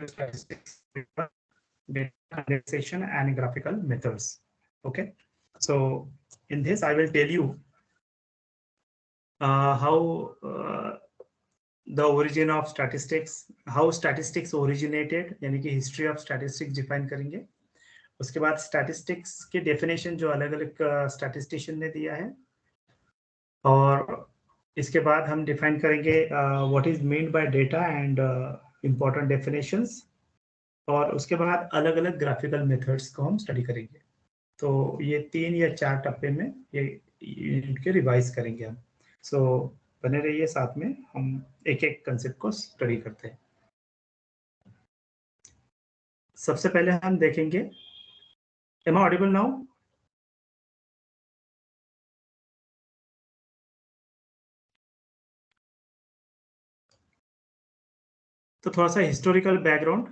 statistics, data condensation and graphical methods. Okay, so in this I will tell you how the origin of statistics, how statistics originated, यानी कि history of statistics define करेंगे. उसके बाद statistics के definition जो अलग अलग statistician ने दिया है, और इसके बाद हम define करेंगे what is meant by data and important definitions, और उसके बाद अलग अलग graphical methods को हम study करेंगे. तो ये 3 या 4 टप्पे में ये इनके रिवाइज करेंगे हम. सो बने रहिए साथ में, हम एक एक कंसेप्ट को स्टडी करते हैं. सबसे पहले हम देखेंगे, एम आई ऑडिबल नाउ? तो थोड़ा सा historical background.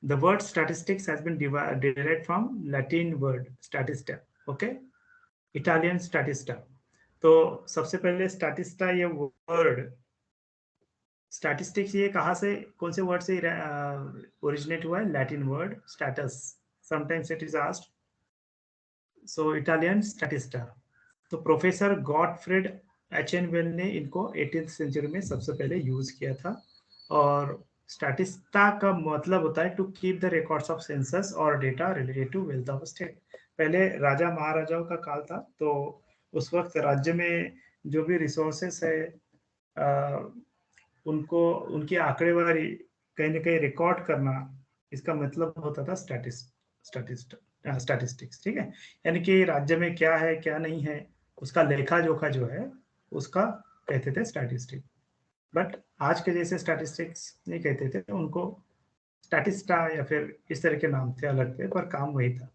The word statistics has been derived from Latin word statista, okay, Italian statista. तो सबसे पहले स्टैटिस्टा ये वर्ड, स्टैटिस्टिक्स ये कहाँ से, कौन से वर्ड से ओरिजिनेट हुआ है? Latin word status, sometimes it is asked. So Italian statista. तो प्रोफेसर गॉटफ्रेड एचेनवेल ने इनको 18th सेंचुरी में सबसे पहले यूज किया था. और स्टैटिस्टा का मतलब होता है to keep the records of census और data related to wealth of state. पहले राजा महाराजाओं का काल था, तो उस वक्त राज्य में जो भी रिसोर्सेस है उनको, उनकी आंकड़ेवारी कहीं ना कहीं रिकॉर्ड करना, इसका मतलब होता था स्टैटिस्टिक्स. ठीक है, यानी कि राज्य में क्या है क्या नहीं है उसका लेखा जोखा जो है उसका कहते थे स्टैटिस्टिक्स. बट आज के जैसे स्टैटिस्टिक्स नहीं कहते थे, उनको स्टैटिस्टा या फिर इस तरह के नाम थे, अलग थे, पर काम वही था.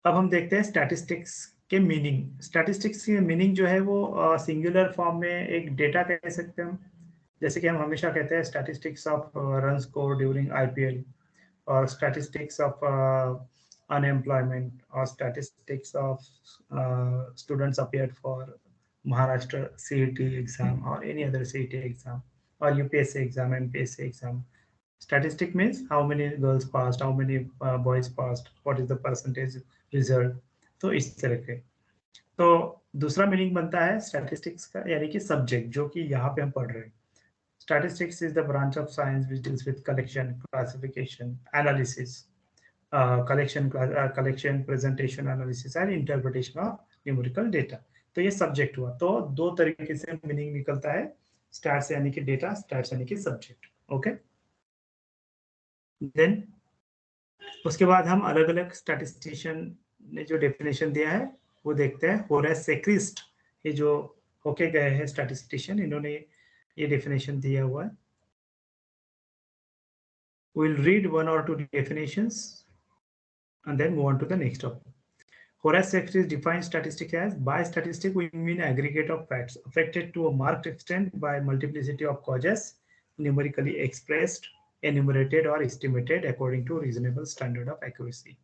अब हम देखते हैं स्टैटिस्टिक्स के मीनिंग. स्टैटिस्टिक्स की मीनिंग जो है वो सिंगुलर फॉर्म में एक डेटा कह सकते हैं हम. जैसे कि हम हमेशा कहते हैं statistics of run score during IPL, और स्टैटिस्टिक्स ऑफ अनएम्प्लॉयमेंट, और statistics of students appeared for Maharashtra CET exam और एनी अदर सीईटी एग्जाम, और UPSC exam, MPSC exam. Statistic means how many girls passed, how many boys passed, what is the percentage result. तो इस तरह के. तो दूसरा meaning बनता है स्टैटिस्टिक्स का, यानी कि सब्जेक्ट, जो कि यहाँ पे हम पढ़ रहे हैं. Statistics is the branch of science which deals with collection, classification, analysis, collection, presentation, analysis and interpretation of numerical data. तो ये सब्जेक्ट हुआ. तो दो तरीके से मीनिंग निकलता है, स्टैट्स यानी कि डेटा, स्टैट्स यानी कि सब्जेक्ट. ओके, देन उसके बाद हम अलग अलग स्टैटिस्टिशियन ने जो डेफिनेशन दिया है वो देखते हैं. होरेस सेक्रिस्ट, ये जो होके गए हैं स्टैटिस्टिशियन, इन्होंने ये डेफिनेशन दिया हुआ है. We'll read one or two definitions and then move on to the next topic. Horace Sextus defines statistics as, by statistic we mean aggregate of facts affected to a marked extent by multiplicity of causes, numerically expressed, enumerated or estimated according to reasonable standard of accuracy,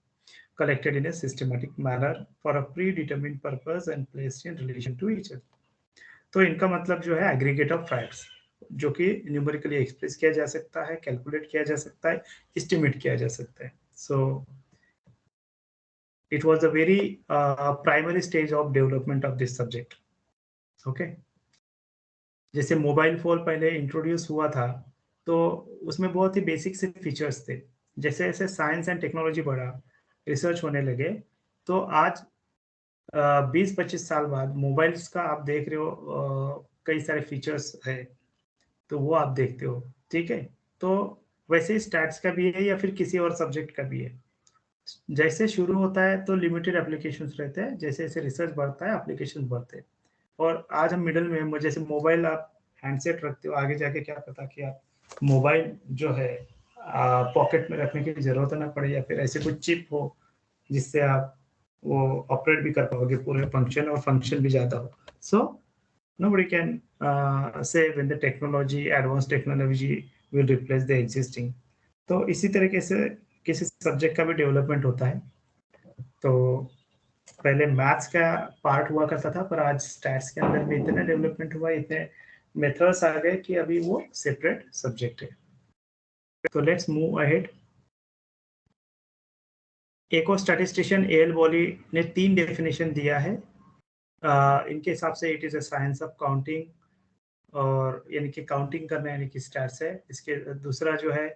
collected in a systematic manner for a predetermined purpose and placed in relation to each other. तो इनका मतलब जो है aggregate of facts, जो कि numerically express किया जा सकता है, कैलकुलेट किया जा सकता है, एस्टिमेट किया जा सकता है. सो it was a very primary stage of development of this subject. Okay, जैसे मोबाइल फोन पहले इंट्रोड्यूस हुआ था तो उसमें बहुत ही बेसिक से फीचर्स थे. जैसे जैसे साइंस एंड टेक्नोलॉजी बढ़ा, रिसर्च होने लगे, तो आज 20-25 साल बाद मोबाइल्स का आप देख रहे हो कई सारे फीचर्स है, तो वो आप देखते हो. ठीक है, तो वैसे ही स्टैट्स का भी है या फिर किसी और सब्जेक्ट का भी है. जैसे शुरू होता है तो लिमिटेड एप्लीकेशंस रहते हैं, जैसे जैसे रिसर्च बढ़ता है एप्लीकेशंस बढ़ते हैं. और आज हम मिडिल में, जैसे मोबाइल आप हैंडसेट रखते हो, आगे जाके क्या पता कि आप मोबाइल जो है पॉकेट में रखने की जरूरत ना पड़े, या फिर ऐसे कुछ चिप हो जिससे आप वो ऑपरेट भी कर पाओगे पूरे फंक्शन, और फंक्शन भी ज्यादा हो. सो nobody can say when the technology, advanced technology will replace the existing. तो इसी तरीके से किसी सब्जेक्ट का भी डेवलपमेंट होता है. तो पहले मैथ्स का पार्ट हुआ करता था, पर आज स्टैट्स के अंदर भी इतना डेवलपमेंट हुआ, इतने मेथड्स आ गए कि अभी वो सेपरेट सब्जेक्ट है. So let's move ahead. एक और स्टैटिस्टिशियन एल बॉली ने 3 डेफिनेशन दिया है. इनके हिसाब से it is a science of counting, और यानी कि काउंटिंग करना यानी कि स्टैट्स है. इसके दूसरा जो है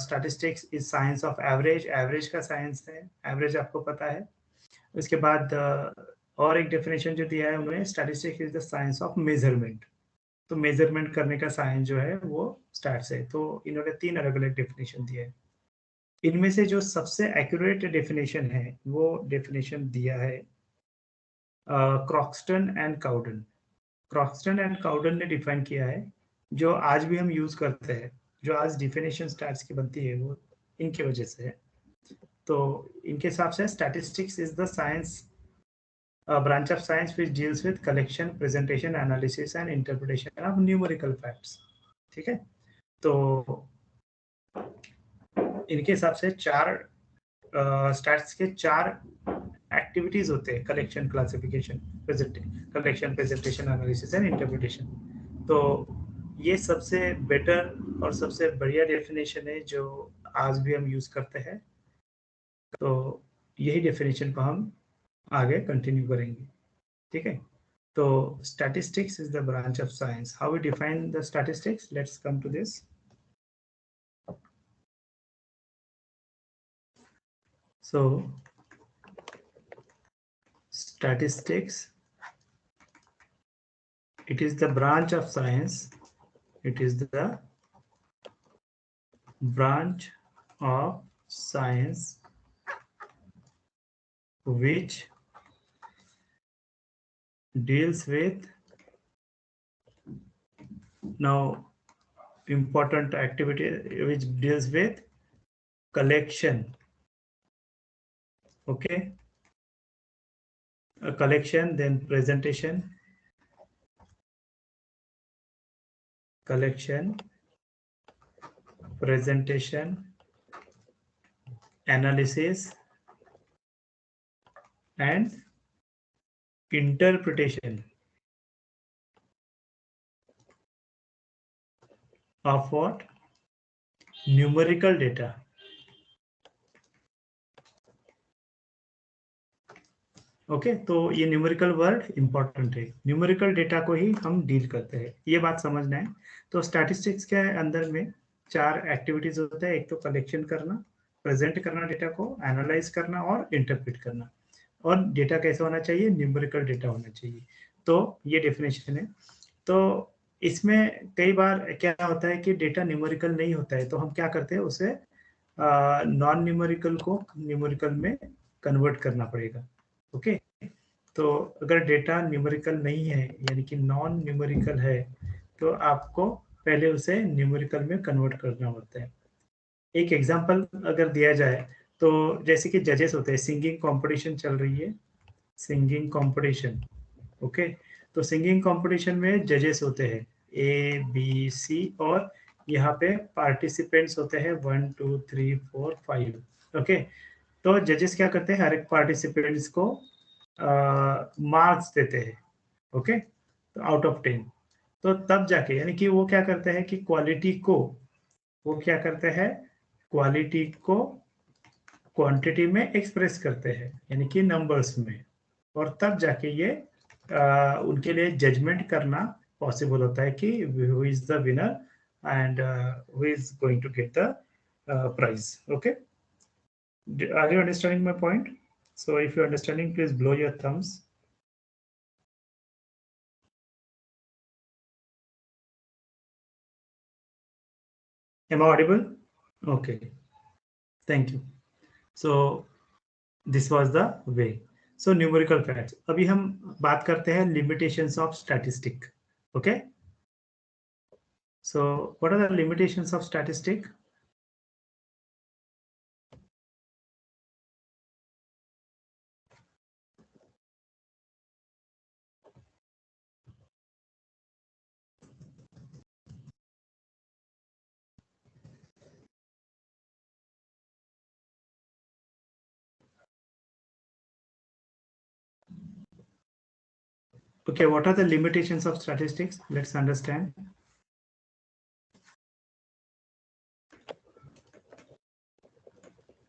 statistics is science of average, average का साइंस है, एवरेज आपको पता है. उसके बाद और एक डेफिनेशन जो दिया है उन्होंने, statistics is the science of measurement. तो मेजरमेंट करने का साइंस जो है वो स्टैट्स है. तो इन्होंने 3 अलग अलग डेफिनेशन दिए हैं. इनमें से जो सबसे एक्यूरेट डेफिनेशन है वो डेफिनेशन दिया है क्रॉक्सटन एंड काउडन. क्रॉक्सटन एंड काउडन ने डिफाइन किया है, जो आज भी हम यूज करते हैं, जो आज डिफिनेशन स्टैट्स की बनती है वो इनकी वजह से है. तो इनके हिसाब से statistics is the science branch of science which deals with collection, presentation, analysis and interpretation of numerical facts. ठीक है. तो इनके हिसाब से 4 स्टैट्स के 4 एक्टिविटीज होते हैं: collection, classification, collection, presentation, analysis and interpretation. तो ये सबसे बेटर और सबसे बढ़िया डेफिनेशन है जो आज भी हम यूज करते हैं. तो यही डेफिनेशन को हम आगे कंटिन्यू करेंगे. ठीक है. तो statistics is the branch of science. How we define the statistics? Let's come to this. So statistics, it is the branch of science. It is the branch of science which deals with, now important activity, which deals with collection. Okay. A collection, then presentation, collection, presentation, analysis and interpretation of what? Numerical data. Okay. तो ये numerical word important है. Numerical data को ही हम deal करते हैं, ये बात समझना है. तो स्टैटिस्टिक्स के अंदर में 4 एक्टिविटीज होते हैं. एक तो कलेक्शन करना, प्रेजेंट करना डेटा को, एनालाइज करना और इंटरप्रेट करना. और डेटा कैसे होना चाहिए? न्यूमेरिकल डेटा होना चाहिए. तो ये डेफिनेशन है. तो इसमें कई बार क्या होता है कि डेटा न्यूमेरिकल नहीं होता है, तो हम क्या करते हैं, उसे नॉन न्यूमेरिकल को न्यूमेरिकल में कन्वर्ट करना पड़ेगा. ओके. तो अगर डेटा न्यूमेरिकल नहीं है यानी कि नॉन न्यूमेरिकल है, तो आपको पहले उसे न्यूमेरिकल में कन्वर्ट करना होता है. एक एग्जांपल अगर दिया जाए तो जैसे कि जजेस होते हैं, सिंगिंग कंपटीशन चल रही है, सिंगिंग कंपटीशन. ओके. तो सिंगिंग कंपटीशन में जजेस होते हैं ए बी सी, और यहाँ पे पार्टिसिपेंट्स होते हैं 1 2 3 4 5. ओके. तो जजेस क्या करते हैं, हर एक पार्टिसिपेंट्स को मार्क्स देते हैं. ओके. तो आउट ऑफ 10. तो तब जाके यानी कि वो क्या करते हैं कि क्वालिटी को, वो क्या करते हैं, क्वालिटी को क्वांटिटी में एक्सप्रेस करते हैं यानी कि नंबर्स में, और तब जाके ये उनके लिए जजमेंट करना पॉसिबल होता है कि who is the winner and who is going to get the prize. Okay. Are you understanding my point? So if you're understanding, please blow your thumbs. Am I audible? Okay. Thank you. So this was the way. So numerical facts. अभी हम बात करते हैं limitations of statistic. Okay. So what are the limitations of statistic? Okay, what are the limitations of statistics? Let's understand.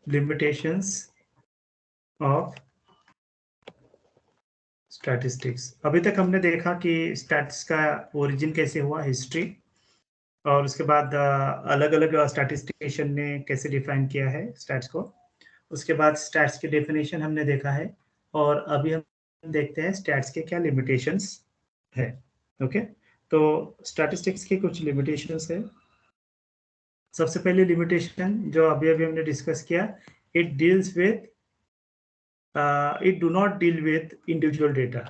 Limitations of statistics. अभी तक हमने देखा कि स्टैट्स का ओरिजिन कैसे हुआ, हिस्ट्री, और उसके बाद अलग अलग स्टैटिस्टिशियन ने कैसे डिफाइन किया है स्टैट्स को। उसके बाद स्टैट्स की डेफिनेशन हमने देखा है, और अभी हम देखते हैं स्टैट्स के क्या लिमिटेशंस है। ओके, तो स्टैटिस्टिक्स की कुछ लिमिटेशंस है। सबसे पहली लिमिटेशन जो अभी अभी हमने डिस्कस किया, it deals with it do not deal with individual data.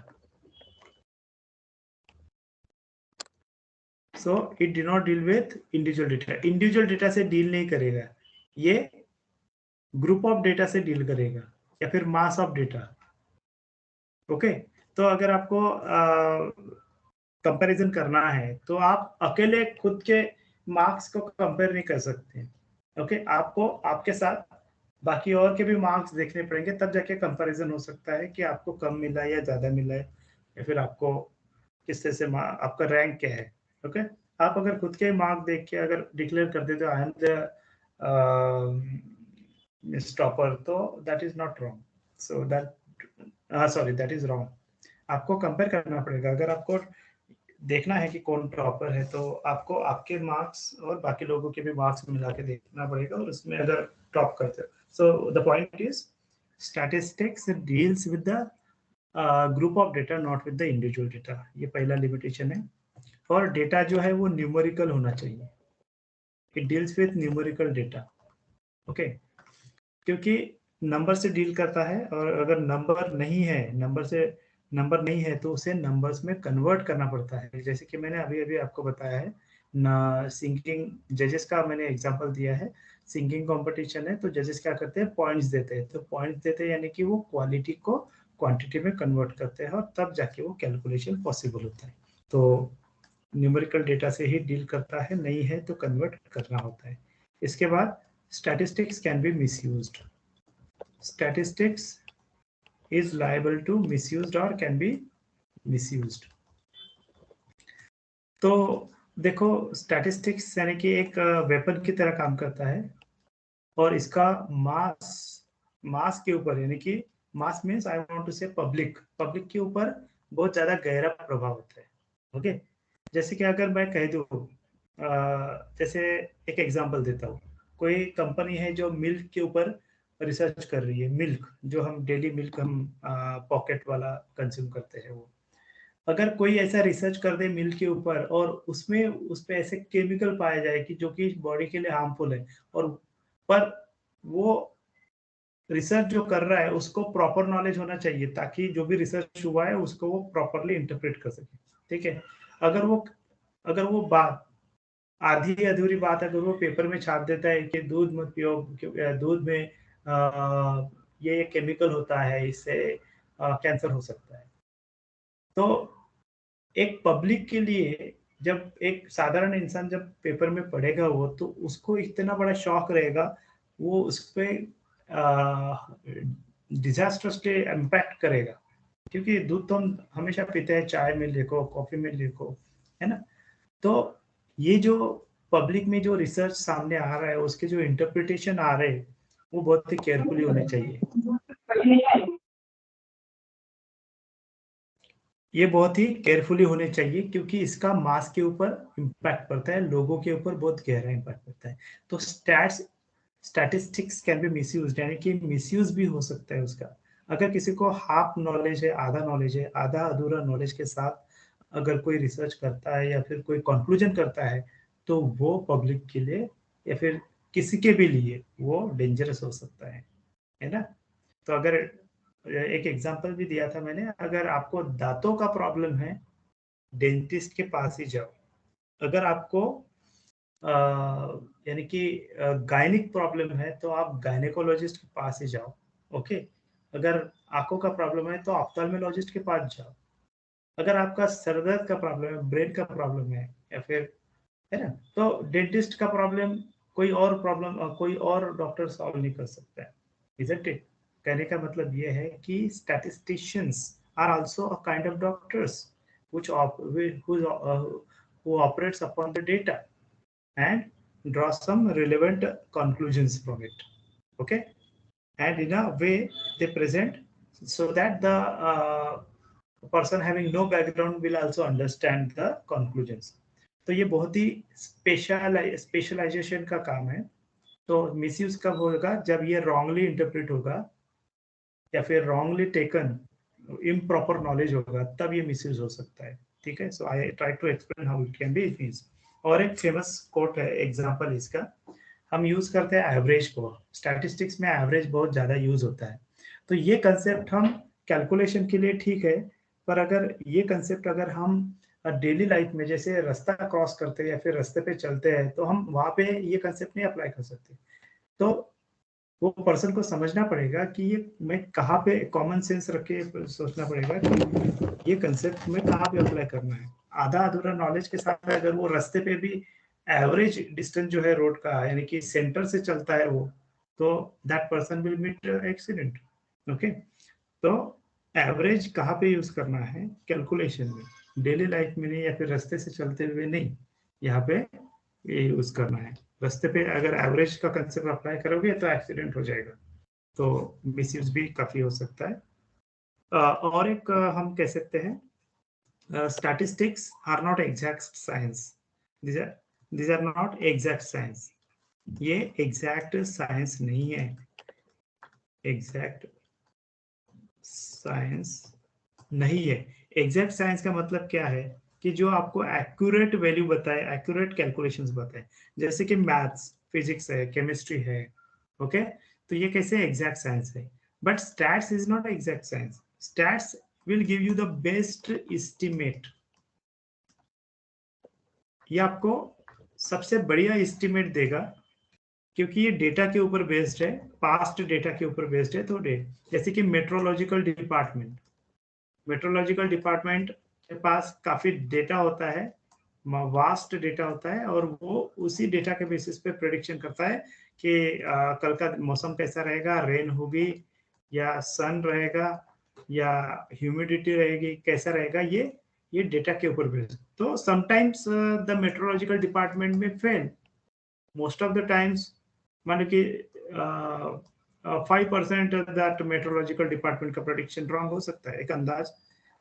So it do not deal with individual data. individual data से डील नहीं करेगा, ये ग्रुप ऑफ डेटा से डील करेगा, या फिर मास ऑफ डेटा। ओके, तो अगर आपको कंपैरिजन करना है तो आप अकेले खुद के मार्क्स को कंपेयर नहीं कर सकते। ओके, आपको आपके साथ बाकी और के भी मार्क्स देखने पड़ेंगे, तब जाके कंपैरिजन हो सकता है कि आपको कम मिला है या ज्यादा मिला है, या फिर आपको किस तरह से आपका रैंक क्या है। ओके, आप अगर खुद के मार्क देख के अगर डिक्लेयर कर देते आई एम द टॉपर, तो that is not wrong. So that sorry, that is wrong. आपको कंपेयर करना पड़ेगा। अगर आपको देखना है कि कौन टॉपर है, तो आपको आपके मार्क्स और बाकी लोगों के भी मार्क्स मिला के देखना पड़ेगा, और उसमें अगर टॉप करते हो। So the point is statistics deals with the group of data, not with the individual data. ये पहला लिमिटेशन है। और डेटा जो है वो न्यूमेरिकल होना चाहिए। It deals with numerical data. Okay, क्योंकि नंबर से डील करता है, और अगर नंबर नहीं है तो उसे नंबर्स में कन्वर्ट करना पड़ता है। जैसे कि मैंने अभी अभी आपको बताया है ना, सिंगिंग जजेस का मैंने एग्जांपल दिया है। सिंगिंग कंपटीशन है, तो जजेस क्या करते हैं, पॉइंट्स देते हैं। तो पॉइंट्स देते हैं यानी कि वो क्वालिटी को क्वांटिटी में कन्वर्ट करते हैं, और तब जाके वो कैलकुलेशन पॉसिबल होता है। तो न्यूमेरिकल डेटा से ही डील करता है, नहीं है तो कन्वर्ट करना होता है। इसके बाद statistics can be misused. statistics is liable to misused or can be misused। तो देखो, स्टैटिस्टिक्स यानी कि एक वेपन की तरह काम करता है, और इसका मास मास के ऊपर, यानी कि mass means I want to say public के ऊपर बहुत ज्यादा गहरा प्रभाव होता है। ओके, जैसे कि अगर मैं कह दूं, जैसे एक एग्जांपल देता हूँ। कोई कंपनी है जो मिल्क के ऊपर रिसर्च कर रही है। मिल्क जो हम डेली मिल्क हम पॉकेट वाला कंज्यूम करते हैं, वो अगर कोई ऐसा रिसर्च कर दे मिल्क के ऊपर, और उसमें उस पे ऐसे केमिकल पाया जाए कि जो कि बॉडी के लिए हार्मफुल है, और पर वो रिसर्च जो कर रहा है उसको प्रॉपर नॉलेज होना चाहिए, ताकि जो भी रिसर्च हुआ है उसको वो प्रॉपरली इंटरप्रेट कर सके। ठीक है, अगर वो बात आधी अधूरी बात अगर वो पेपर में छाप देता है कि दूध मत पियो, दूध में ये केमिकल होता है, इससे कैंसर हो सकता है। तो एक पब्लिक के लिए, जब एक साधारण इंसान जब पेपर में पढ़ेगा वो, तो उसको इतना बड़ा शॉक रहेगा, वो उस पे डिजास्ट्रसली इम्पैक्ट करेगा। क्योंकि दूध तो हम हमेशा पीते हैं, चाय में देखो, कॉफी में देखो, है ना। तो ये जो पब्लिक में जो रिसर्च सामने आ रहा है, उसके जो इंटरप्रिटेशन आ रहे हैं, वो बहुत ही केयरफुली होने चाहिए। ये बहुत ही केयरफुली होने चाहिए, क्योंकि इसका मास के ऊपर इम्पैक्ट पड़ता है, लोगों के ऊपर बहुत गहरा इम्पैक्ट पड़ता है। तो स्टैटिस्टिक्स कैन बी मिसयूज, यानी कि मिसयूज भी हो सकता है उसका। अगर किसी को हाफ नॉलेज है, आधा नॉलेज है, आधा अधूरा नॉलेज के साथ अगर कोई रिसर्च करता है या फिर कोई कंक्लूजन करता है, तो वो पब्लिक के लिए या फिर किसी के भी लिए वो डेंजरस हो सकता है ना। तो अगर एक एग्जांपल भी दिया था मैंने, अगर आपको दांतों का प्रॉब्लम है, डेंटिस्ट के पास ही जाओ। अगर आपको यानी कि गायनिक प्रॉब्लम है, तो आप गायनेकोलॉजिस्ट के पास ही जाओ। ओके, अगर आंखों का प्रॉब्लम है तो ऑप्थेल्मोलॉजिस्ट के पास जाओ। अगर आपका सर दर्द का प्रॉब्लम है, ब्रेन का प्रॉब्लम है, या फिर, है ना, तो डेंटिस्ट का प्रॉब्लम कोई और डॉक्टर सॉल्व नहीं कर सकता है। Isn't it? कहने का मतलब ये है कि statisticians are also a kind of doctors which who operates upon the data and draw some relevant conclusions from it. Okay, and in a way they present so that the person having no background will also understand the conclusions. तो ये बहुत ही specialisation का काम है. तो misuse कब होगा? जब ये रॉन्गली इंटरप्रेट होगा या फिर रॉन्गली टेकन, इम्प्रॉपर नॉलेज होगा, तब ये मिसयूज हो सकता है. ठीक है. So I try to explain how it can be use. और एक फेमस कोट है एग्जांपल इसका, हम यूज करते हैं एवरेज को. स्टैटिस्टिक्स में एवरेज बहुत ज्यादा यूज होता है. तो ये कंसेप्ट हम कैलकुलेशन के लिए ठीक है, पर अगर ये कंसेप्ट अगर हम डेली लाइफ में जैसे रास्ता क्रॉस करते हैं या फिर रास्ते पे चलते हैं, तो हम वहां पे ये कंसेप्ट नहीं अप्लाई कर सकते. तो वो पर्सन को समझना पड़ेगा कि ये मैं कहाँ पे कॉमन सेंस रख के सोचना पड़ेगा कि ये कंसेप्ट में कहाँ पे अप्लाई करना है. आधा अधूरा नॉलेज के साथ अगर वो रास्ते पे भी एवरेज डिस्टेंस जो है रोड का, यानी कि सेंटर से चलता है वो, तो that person will meet accident. Okay. तो एवरेज कहाँ पे यूज करना है? कैलकुलेशन में, डेली लाइफ में नहीं, या फिर रास्ते से चलते हुए नहीं, यहाँ पे ये यूज करना है. रास्ते पे अगर एवरेज का कंसेप्ट अप्लाई करोगे तो एक्सीडेंट हो जाएगा. तो मिसयूज भी काफी हो सकता है. और एक हम कह सकते हैं, statistics are not exact science. these are not exact science. ये एग्जैक्ट साइंस नहीं है. एग्जैक्ट साइंस नहीं है. एग्जैक्ट साइंस का मतलब क्या है? कि जो आपको एक्यूरेट वैल्यू बताए, एक्यूरेट कैलकुलेशंस बताए, जैसे कि मैथ्स, फिजिक्स है, केमिस्ट्री है. ओके. तो ये कैसे एग्जैक्ट साइंस है? But stats is not exact science. Stats will give you the best estimate. ये आपको सबसे बढ़िया एस्टिमेट देगा, क्योंकि ये डेटा के ऊपर बेस्ड है, पास्ट डेटा के ऊपर बेस्ड है. तो जैसे कि मेट्रोलॉजिकल डिपार्टमेंट के पास काफी डेटा होता है, वास्ट डेटा होता है, और वो उसी डेटा के बेसिस पे प्रेडिक्शन करता है कि कल का मौसम कैसा रहेगा, रेन होगी या सन रहेगा या ह्यूमिडिटी रहेगी, कैसा रहेगा, ये डेटा के ऊपर बेस्ड. तो समटाइम्स द मेट्रोलॉजिकल डिपार्टमेंट में fail. Most of the times मान लो कि 5% दैट मेट्रोलॉजिकल डिपार्टमेंट का प्रेडिक्शन रॉन्ग हो सकता है, एक अंदाज.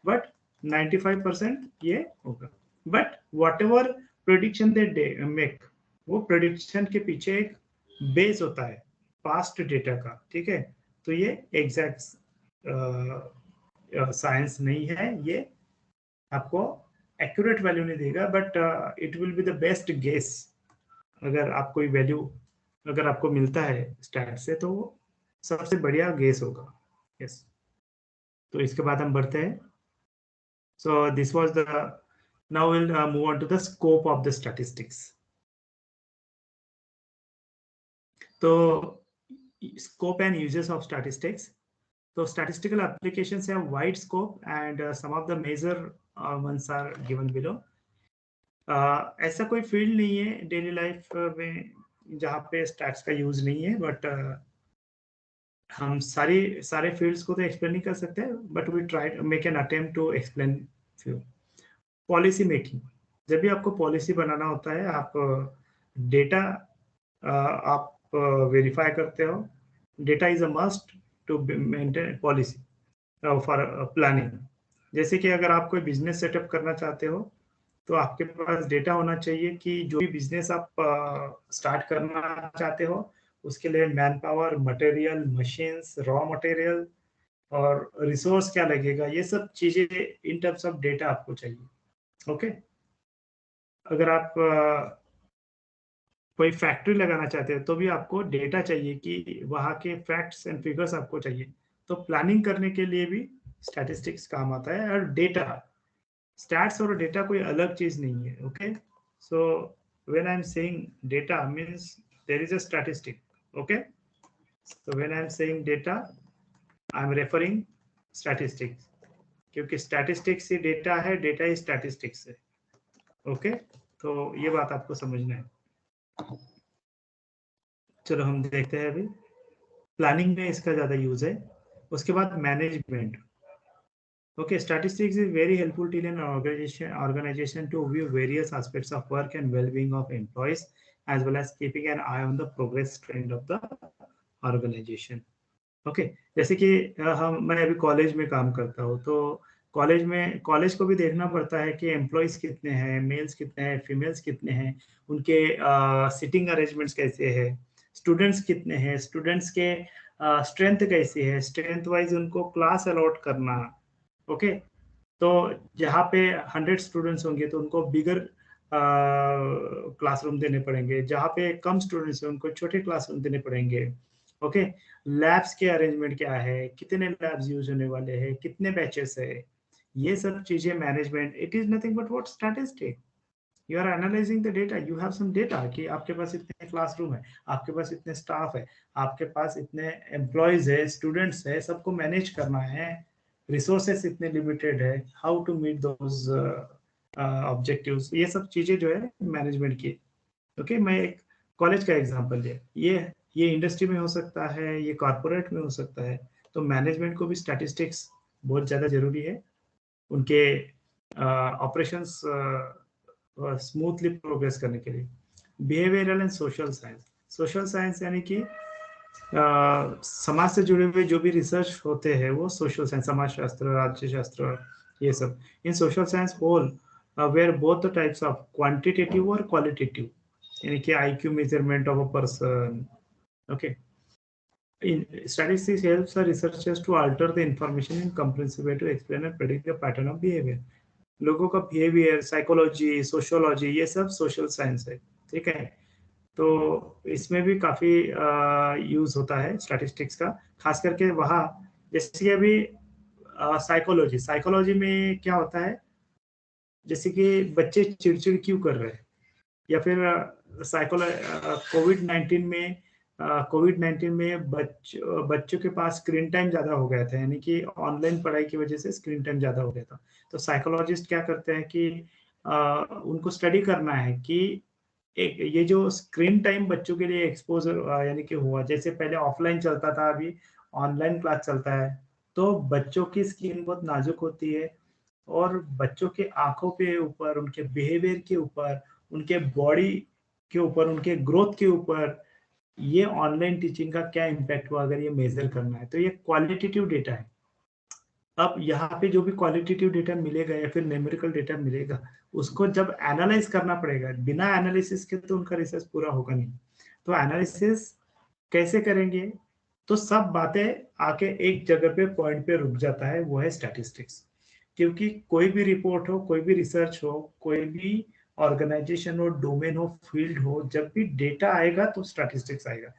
बट 95% ये होगा. But what ever prediction they make, वो प्रेडिक्शन के पीछे एक बेस होता है पास्ट डेटा का. ठीक है. तो ये एग्जैक्ट साइंस नहीं है. ये आपको एक्यूरेट वैल्यू नहीं देगा, but it will be the best guess. अगर आप कोई वैल्यू अगर आपको मिलता है स्टैट से, तो वो सबसे बढ़िया गेस होगा. यस. तो इसके बाद हम बढ़ते हैं. So this was the, now will move on to the scope of the statistics. तो scope and uses of statistics. तो statistical applications have wide scope, and some of the major ones are given below. ऐसा कोई field नहीं है daily life में जहाँ पे stats का यूज नहीं है, बट हम सारे फील्ड्स को तो एक्सप्लेन नहीं कर सकते, but we try make an attempt to explain few. Policy making. जब भी आपको पॉलिसी बनाना होता है, आप डेटा आप वेरीफाई करते हो. Data is a must to maintain policy for planning. जैसे कि अगर आप कोई बिजनेस सेटअप करना चाहते हो, तो आपके पास डेटा होना चाहिए कि जो भी बिजनेस आप स्टार्ट करना चाहते हो, उसके लिए man power, material, machines, raw material और रिसोर्स क्या लगेगा, ये सब चीजें इन टर्म्स ऑफ डेटा आपको चाहिए. ओके. अगर आप कोई फैक्ट्री लगाना चाहते हो, तो भी आपको डेटा चाहिए कि वहाँ के फैक्ट्स एंड फिगर्स आपको चाहिए. तो प्लानिंग करने के लिए भी स्टैटिस्टिक्स काम आता है. और डेटा, स्टैट्स और डेटा कोई अलग चीज नहीं है. Okay. So when I am saying data means there is a statistic. Okay. So when I am saying data, I am referring statistics, क्योंकि स्टैटिस्टिक्स ही डेटा है, डेटा ही स्टैटिस्टिक्स है. ओके. तो ये बात आपको समझना है. चलो हम देखते हैं. अभी प्लानिंग में इसका ज्यादा यूज है. उसके बाद management. Okay, statistics is very helpful to an organization to view various aspects of work and well-being of employees, as well as keeping an eye on the progress trend of the organization. Okay, जैसे कि मैं अभी college में काम करता हूँ, तो college को भी देखना पड़ता है कि एम्प्लॉइज़ कितने हैं, मेल्स कितने हैं, फीमेल्स कितने हैं, उनके सीटिंग अरेंजमेंट्स कैसे हैं, स्टूडेंट्स कितने हैं, स्टूडेंट्स के स्ट्रेंथ कैसी है, स्ट्रेंथ वाइज़ उनको क्लास अलॉट करना, ओके? तो जहाँ पे 100 स्टूडेंट्स होंगे तो उनको बिगर क्लासरूम देने पड़ेंगे, जहाँ पे कम स्टूडेंट्स हैं उनको छोटे क्लासरूम देने पड़ेंगे, ओके। लैब्स के अरेंजमेंट क्या है, कितने लैब्स यूज होने वाले हैं, कितने बैचेस है, ये सब चीजें management, it is nothing but what statistic. You are analysing the data, you have some data कि आपके पास इतने क्लासरूम है, आपके पास इतने स्टाफ है, आपके पास इतने एम्प्लॉयज है, स्टूडेंट्स है, सबको मैनेज करना है, रिसोर्सेस इतने लिमिटेड है, how to meet those objectives, ये सब चीजें जो है मैनेजमेंट की। ओके, मैं एक कॉलेज का एग्जांपल लिया, ये इंडस्ट्री में हो सकता है, ये कॉर्पोरेट में हो सकता है, तो मैनेजमेंट को भी स्टैटिस्टिक्स बहुत ज़्यादा ज़रूरी है, उनके ऑपरेशंस स्मूथली प्रोग्रेस करने के लिए। बिहेवियरल एंड सोशल साइंस यानी कि समाज से जुड़े हुए जो भी रिसर्च होते हैं वो सोशल साइंस, समाजशास्त्र, राज्यशास्त्र, ये सब। In social science whole where both the types of quantitative और क्वालिटेटिव, यानी कि IQ measurement of a person, okay. In statistics helps the researchers to alter the information in comprehensive way to explain and predict the pattern of behavior. लोगों का behaviour, psychology, sociology, ये सब social science है, ठीक है। तो इसमें भी काफी यूज होता है स्टैटिस्टिक्स का, खास करके वहाँ, जैसे कि अभी साइकोलॉजी में क्या होता है, जैसे कि बच्चे चिड़चिड़ क्यों कर रहे हैं, या फिर कोविड 19 में बच्चों के पास स्क्रीन टाइम ज्यादा हो गया था, यानी कि ऑनलाइन पढ़ाई की वजह से स्क्रीन टाइम ज्यादा हो गया था। तो साइकोलॉजिस्ट क्या करते हैं कि उनको स्टडी करना है कि एक ये जो स्क्रीन टाइम बच्चों के लिए एक्सपोजर यानी कि हुआ, जैसे पहले ऑफलाइन चलता था, अभी ऑनलाइन क्लास चलता है, तो बच्चों की स्किन बहुत नाजुक होती है, और बच्चों के आंखों के ऊपर, उनके बिहेवियर के ऊपर, उनके बॉडी के ऊपर, उनके ग्रोथ के ऊपर ये ऑनलाइन टीचिंग का क्या इम्पैक्ट हुआ, अगर ये मेजर करना है तो ये क्वालिटेटिव डेटा है। अब यहाँ पे जो भी क्वालिटेटिव डेटा मिलेगा या फिर न्यूमेरिकल डेटा मिलेगा, उसको जब एनालाइज करना पड़ेगा, बिना एनालिसिस के तो उनका रिसर्च पूरा होगा नहीं। तो एनालिसिस कैसे करेंगे, तो सब बातें आके एक जगह पे पॉइंट पे रुक जाता है, वो है स्टैटिस्टिक्स। क्योंकि कोई भी रिपोर्ट हो, कोई भी रिसर्च हो, कोई भी ऑर्गेनाइजेशन हो, डोमेन हो, फील्ड हो, जब भी डेटा आएगा तो स्टैटिस्टिक्स आएगा।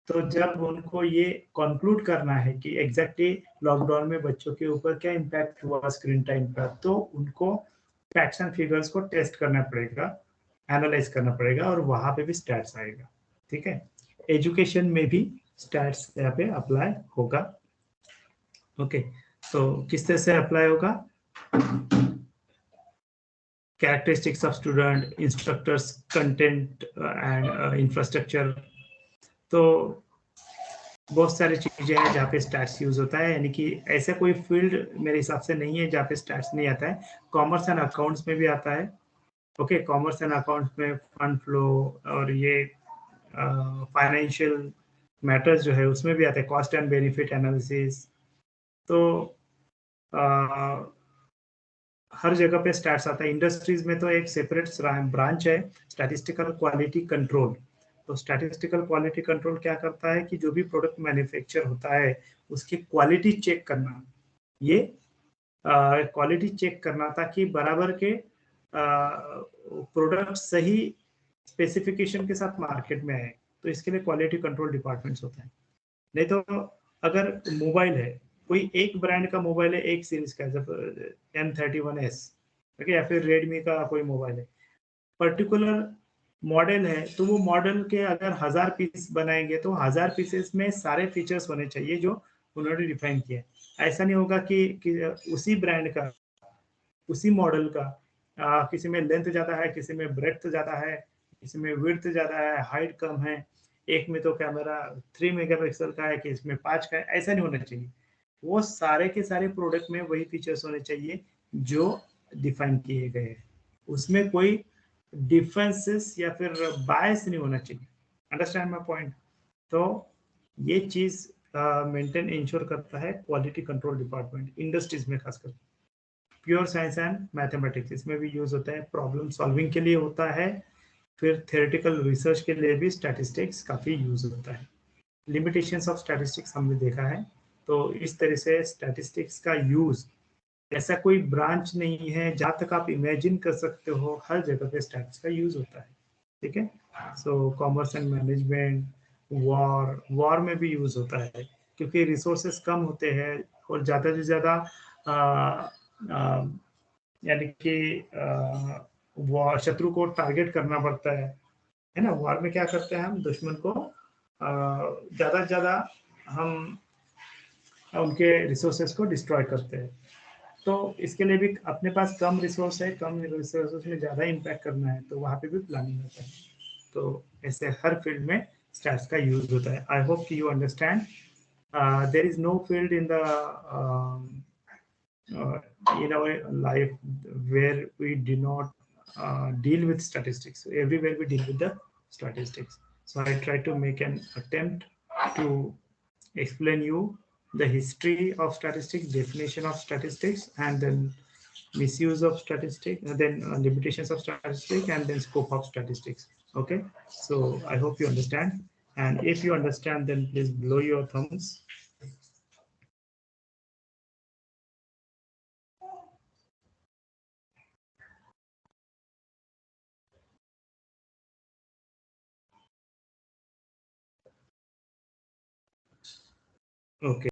तो जब उनको ये कंक्लूड करना है कि एग्जैक्टली लॉकडाउन में बच्चों के ऊपर क्या इम्पैक्ट हुआ स्क्रीन टाइम पर, तो उनको फैक्ट्स एंड फिगर्स को टेस्ट करना पड़ेगा, एनालाइज करना पड़ेगा, और वहां पे भी स्टैट्स आएगा, ठीक है। एजुकेशन में भी स्टैट्स यहाँ पे अप्लाई होगा, ओके। तो किस तरह से अप्लाई होगा, characteristics of student, instructors, content and infrastructure. तो बहुत सारी चीजें हैं जहाँ पे स्टैट्स यूज होता है, यानी कि ऐसा कोई फील्ड मेरे हिसाब से नहीं है जहाँ पे स्टैट्स नहीं आता है। कॉमर्स एंड अकाउंट्स में भी आता है, ओके। कॉमर्स एंड अकाउंट्स में फंड फ्लो और ये फाइनेंशियल मैटर्स जो है उसमें भी आता है, कॉस्ट एंड बेनिफिट एनालिसिस। तो हर जगह पे स्टैट्स आता है। इंडस्ट्रीज में तो एक सेपरेट ब्रांच है, स्टैटिस्टिकल क्वालिटी कंट्रोल। तो स्टैटिस्टिकल क्वालिटी कंट्रोल क्या करता है कि जो भी प्रोडक्ट मैन्युफैक्चर होता है उसकी क्वालिटी चेक करना, ये क्वालिटी चेक करना ताकि बराबर के प्रोडक्ट सही स्पेसिफिकेशन के साथ मार्केट में आए। तो इसके लिए क्वालिटी कंट्रोल डिपार्टमेंट्स होता है। नहीं तो अगर मोबाइल है, कोई एक ब्रांड का मोबाइल है, एक सीरीज का, जब M31S, ओके, या फिर रेडमी का कोई मोबाइल है, पर्टिकुलर मॉडल है, तो वो मॉडल के अगर 1000 पीस बनाएंगे तो 1000 पीसेस में सारे फीचर्स होने चाहिए जो उन्होंने डिफाइन किया। ऐसा नहीं होगा कि उसी ब्रांड का, उसी मॉडल का किसी में लेंथ ज्यादा है, किसी में ब्रेड्थ ज्यादा है, किसी में विड्थ ज्यादा है, हाइट कम है, एक में तो कैमरा 3 मेगापिक्सल का है कि इसमें 5 का है, ऐसा नहीं होना चाहिए। वो सारे के सारे प्रोडक्ट में वही फीचर्स होने चाहिए जो डिफाइन किए गए हैं, उसमें कोई डिफरेंसेस या फिर बायस नहीं होना चाहिए। Understand my point. तो ये चीज मेंटेन इंश्योर करता है क्वालिटी कंट्रोल डिपार्टमेंट इंडस्ट्रीज में खासकर। प्योर साइंस एंड मैथमेटिक्स इसमें भी यूज होता है, प्रॉब्लम सॉल्विंग के लिए होता है, फिर थ्योरेटिकल रिसर्च के लिए भी स्टैटिस्टिक्स काफ़ी यूज होता है। लिमिटेशंस ऑफ स्टैटिस्टिक्स हमने देखा है। तो इस तरह से स्टैटिस्टिक्स का यूज, ऐसा कोई ब्रांच नहीं है जहाँ तक आप इमेजिन कर सकते हो, हर जगह पे स्टैटिस्टिक्स का यूज होता है। ठीक है, सो कॉमर्स एंड मैनेजमेंट, वॉर में भी यूज होता है, क्योंकि रिसोर्सेस कम होते हैं और ज़्यादा से ज़्यादा यानी कि वॉर, शत्रु को टारगेट करना पड़ता है ना। वॉर में क्या करते हैं हम, दुश्मन को ज़्यादा से ज़्यादा हम उनके रिसोर्सेस को डिस्ट्रॉय करते हैं। तो इसके लिए भी अपने पास कम रिसोर्स है, कम रिसोर्सेस में ज़्यादा इम्पैक्ट करना है, तो वहाँ पे भी प्लानिंग होता है। तो ऐसे हर फील्ड में स्टैट्स का यूज होता है। आई होप कि you understand. There is no field in the in our life where we do not deal with statistics. Everywhere we deal with the statistics. So I try to make an attempt to explain you the history of statistics, definition of statistics, and then misuse of statistics, and then limitations of statistics, and then scope of statistics. Okay, so I hope you understand. And if you understand, then please blow your thumbs. Okay.